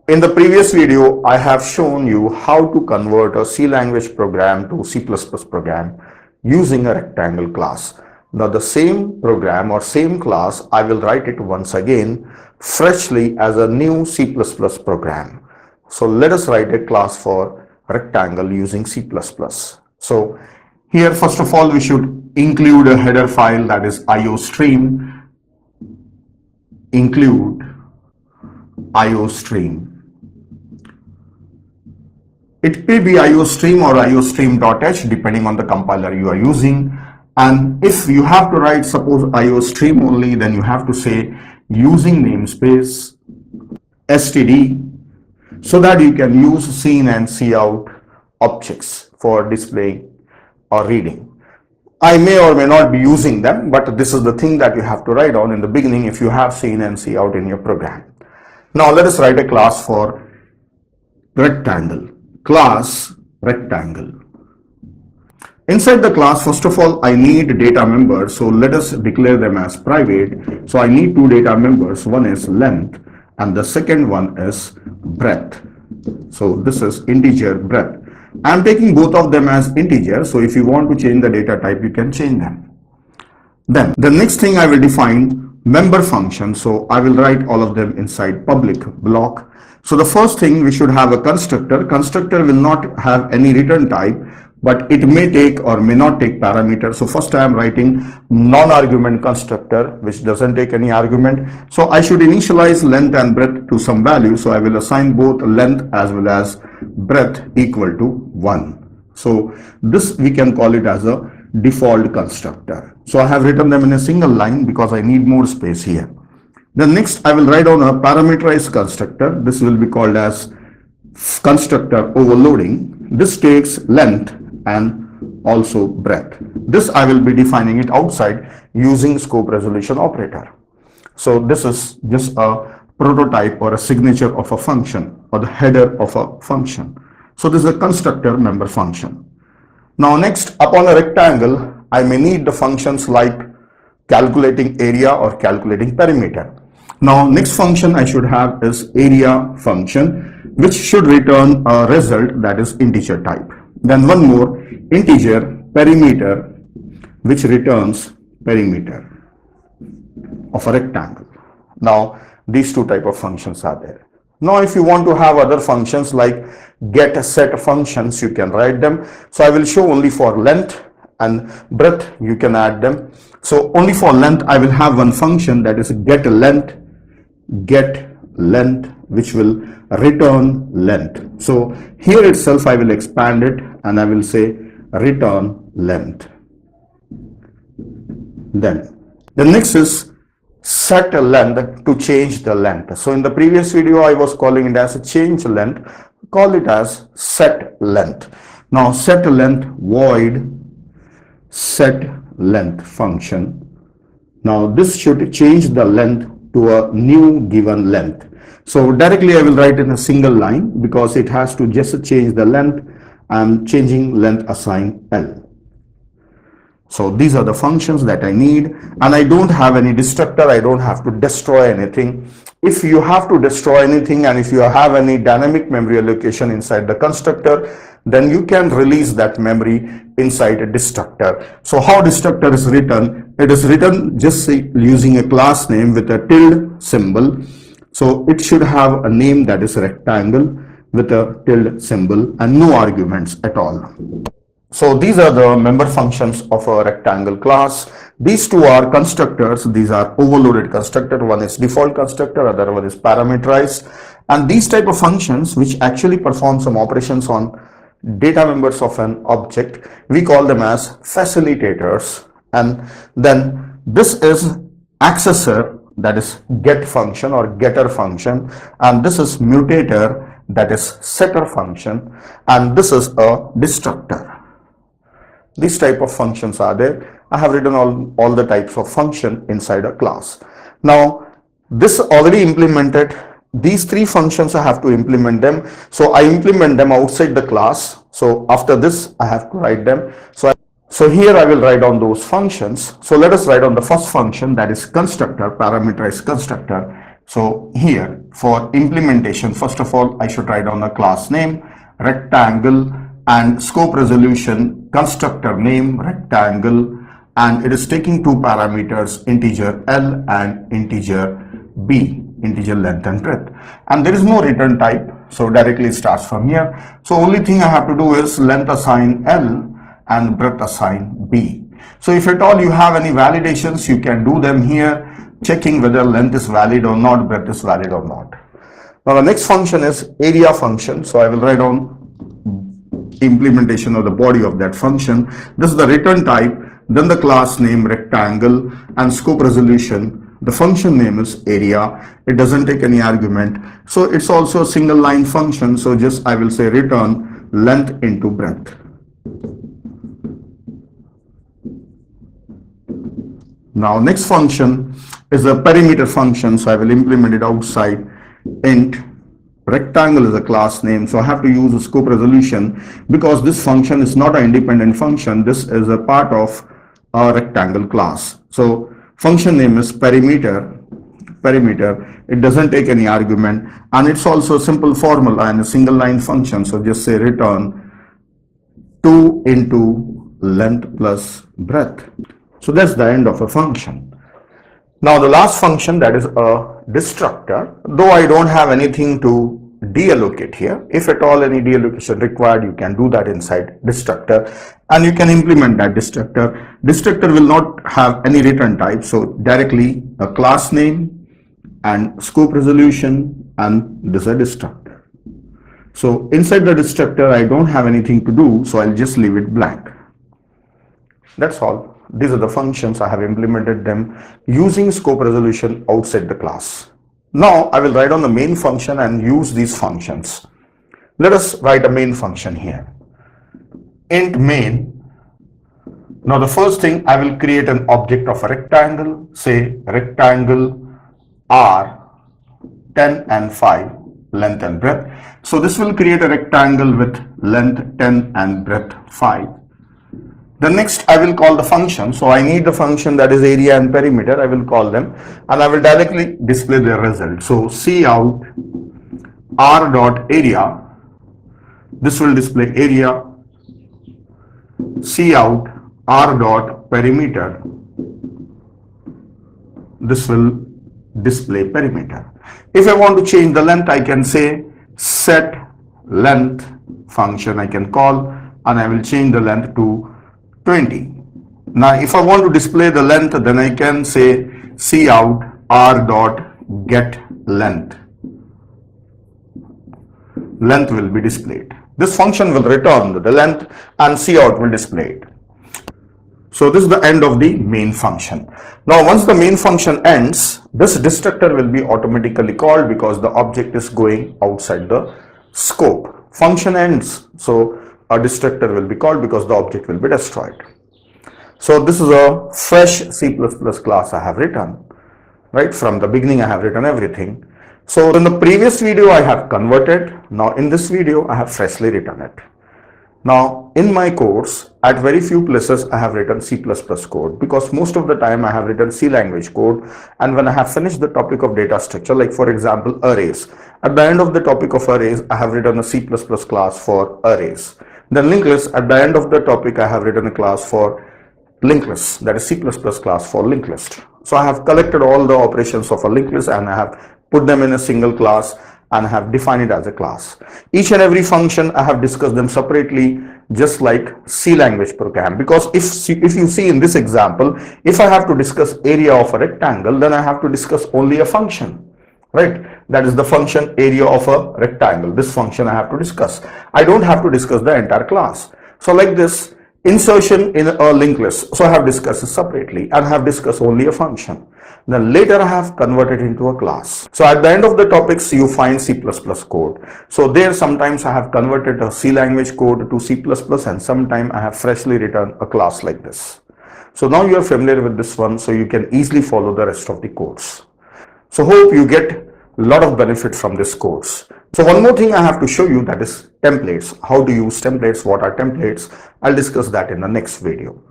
In the previous video, I have shown you how to convert a C language program to C++ program using a rectangle class. Now the same program or same class, I will write it once again freshly as a new C++ program. So let us write a class for rectangle using C++. So here, first of all, we should include a header file, that is IOStream, include IOStream. It may be IOStream or IOStream.h depending on the compiler you are using. And if you have to write, suppose IOStream only, then you have to say using namespace std, so that you can use scene and cout objects for displaying or reading. I may or may not be using them, but this is the thing that you have to write on in the beginning if you have scene and cout in your program. Now let us write a class for rectangle. Class rectangle. Inside the class, first of all, I need data members, so let us declare them as private. So I need two data members, one is length and the second one is breadth. So this is integer breadth. I am taking both of them as integer, so if you want to change the data type, you can change them. Then the next thing I will define member function, so I will write all of them inside public block. So the first thing, we should have a constructor. Constructor will not have any return type, but it may take or may not take parameter. So first I am writing non-argument constructor, which doesn't take any argument. So I should initialize length and breadth to some value. So I will assign both length as well as breadth equal to 1. So this we can call it as a default constructor. So I have written them in a single line because I need more space here. Then next I will write on a parameterized constructor. This will be called as constructor overloading. This takes length and also breadth. This I will be defining it outside using scope resolution operator. So this is just a prototype or a signature of a function or the header of a function. So this is a constructor member function. Now next, upon a rectangle, I may need the functions like calculating area or calculating perimeter. Now next function I should have is area function, which should return a result that is integer type. Then one more, integer perimeter, which returns perimeter of a rectangle. Now these two type of functions are there. Now if you want to have other functions like get set functions, you can write them. So I will show only for length and breadth, you can add them. So only for length I will have one function, that is get length, which will return length. So here itself I will expand it and I will say return length. Then the next is set length to change the length. So in the previous video I was calling it as a change length, call it as set length. Now set length void set length function. Now this should change the length to a new given length. So directly I will write in a single line because it has to just change the length. I am changing length assign L. So these are the functions that I need, and I don't have any destructor. I don't have to destroy anything. If you have to destroy anything and if you have any dynamic memory allocation inside the constructor, then you can release that memory inside a destructor. So how destructor is written? It is written just using a class name with a tilde symbol. So it should have a name that is rectangle with a tilde symbol and no arguments at all. So these are the member functions of a rectangle class. These two are constructors. These are overloaded constructor. One is default constructor, other one is parameterized. And these type of functions which actually perform some operations on data members of an object, we call them as facilitators. And then this is accessor, that is get function or getter function, and this is mutator, that is setter function, and this is a destructor. These type of functions are there. I have written all the types of function inside a class. Now this already implemented. These three functions I have to implement them. So I implement them outside the class. So after this I have to write them. So here I will write on those functions. So let us write on the first function, that is constructor, parameterized constructor. So here for implementation, first of all, I should write down the class name, rectangle, and scope resolution, constructor name, rectangle, and it is taking two parameters, integer L and integer B, integer length and breadth. And there is no return type, so directly it starts from here. So only thing I have to do is length assign L and breadth assign B. So if at all you have any validations, you can do them here, checking whether length is valid or not, breadth is valid or not. Now the next function is area function. So I will write down implementation of the body of that function. This is the return type, then the class name rectangle and scope resolution. The function name is area. It doesn't take any argument. So it's also a single line function. So just I will say return length into breadth. Now next function is a perimeter function, so I will implement it outside. Int rectangle is a class name, so I have to use a scope resolution because this function is not an independent function. This is a part of a rectangle class. So function name is perimeter. It doesn't take any argument, and it's also a simple formula and a single line function. So just say return 2 into length plus breadth. So that's the end of a function. Now the last function, that is a destructor. Though I don't have anything to deallocate here, if at all any deallocation required, you can do that inside destructor and you can implement that destructor. Destructor will not have any return type, so directly a class name and scope resolution, and this is a destructor. So inside the destructor I don't have anything to do, so I'll just leave it blank. That's all. These are the functions. I have implemented them using scope resolution outside the class. Now I will write on the main function and use these functions. Let us write a main function here. Int main. Now the first thing, I will create an object of a rectangle, say rectangle R 10 and 5 length and breadth. So this will create a rectangle with length 10 and breadth 5. The next I will call the function. So I need the function, that is area and perimeter. I will call them and I will directly display their result. So cout r dot area, this will display area. Cout r dot perimeter, this will display perimeter. If I want to change the length, I can say set length function I can call, and I will change the length to 20. Now if I want to display the length, then I can say cout r dot get length. Length will be displayed. This function will return the length and cout will display it. So this is the end of the main function. Now once the main function ends, this destructor will be automatically called because the object is going outside the scope. Function ends, so a destructor will be called because the object will be destroyed. So this is a fresh C++ class I have written. Right from the beginning I have written everything. So in the previous video I have converted. Now in this video I have freshly written it. Now in my course, at very few places I have written C++ code because most of the time I have written C language code, and when I have finished the topic of data structure, like for example arrays, at the end of the topic of arrays I have written a C++ class for arrays. Then linked list, at the end of the topic I have written a class for linked list, that is C++ class for linked list. So I have collected all the operations of a linked list and I have put them in a single class and have defined it as a class. Each and every function I have discussed them separately, just like C language program, because if you see in this example, if I have to discuss area of a rectangle, then I have to discuss only a function, right? That is the function area of a rectangle. This function I have to discuss. I don't have to discuss the entire class. So like this, insertion in a linked list, so I have discussed it separately and have discussed only a function. Then later I have converted into a class. So at the end of the topics you find C++ code. So there sometimes I have converted a C language code to C++ and sometimes I have freshly written a class like this. So now you are familiar with this one, so you can easily follow the rest of the course. So hope you get a lot of benefit from this course. So one more thing I have to show you, that is templates. How to use templates, what are templates? I'll discuss that in the next video.